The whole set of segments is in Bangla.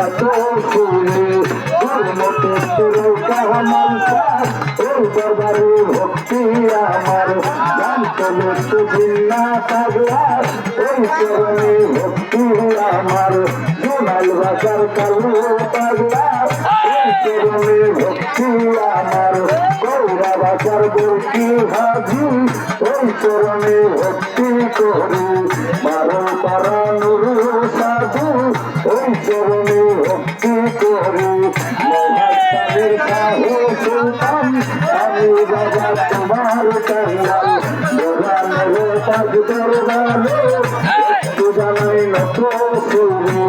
এত শুনে মতো কামাল ওই দরবারে ভক্তি আমার জানতো মতো জিন্না পাগলা ওই চরণে ভক্তি আমার জোনাল বাজার কালু পাগলা ওই চরণে ভক্তি আমার গৌরা বাজার বর্তি হাজি ওই চরণে ভক্তি করি বারো পারা নুরু সাধু ওই চরণে ভক্তি করি মহাস্তানের কাহু সুলতান আমি বাবা তোমার কাঙ্গাল দোরানের পাগ দরবারে একটু জানাই নত সুরি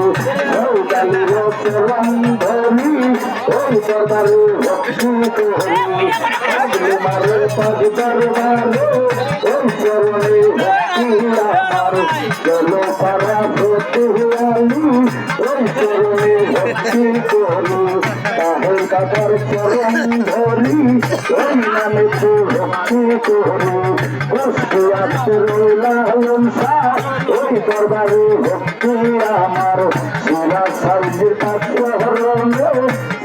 সৌদালির চরণ ধরি ওই দরবারে ভক্তি করি মারের পাগ দরবারে ওই চরণে ভক্তি আমার চলো পারা ভক্তি আলি ওই চরণে ভক্তি করি তাহের কাকার চরণ ধরি ওই নামে তো ভক্তি করি কষ্টি আসতে রইলাম ওই দরবারে ভক্তি আমার সুরা সাইজের কাছে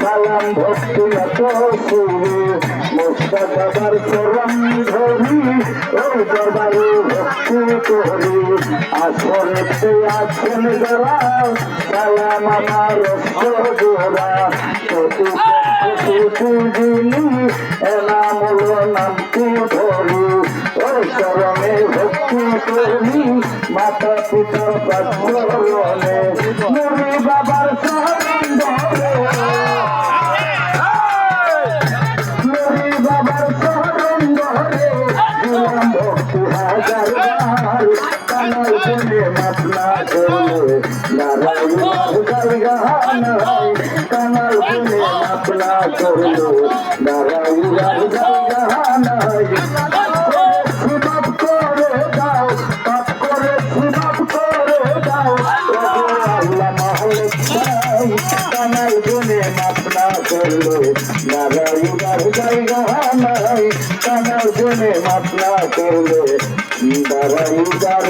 সালাম ভক্তি এত সুরে মোস্তাফার চরণ ধরি ওই দরবারে ভক্তি করি আসরেতে আছেন যারা সালাম আমার গোরা প্রতিদিনই এনাম নামটি ধরি ওই চরণে ভক্তি করি মাতা পিতার প্রাচরণে মুড়ি বাবার চরণ ধরে মুড়ি বাবার চরণ ধরে দিলাম ভক্তি হাজার বার কানাল বলে মাতলা করলে নারায়ণ গান কানাল বলে মাতলা করলে নারায়ণ গান সুবাব করে দাও পাপ করে সুবাব করে দাও আল্লাহ মহলে কানাল বলে মাতলা করলে নারায়ণ গান কানাল বলে মাতলা করলে নারায়ণ গান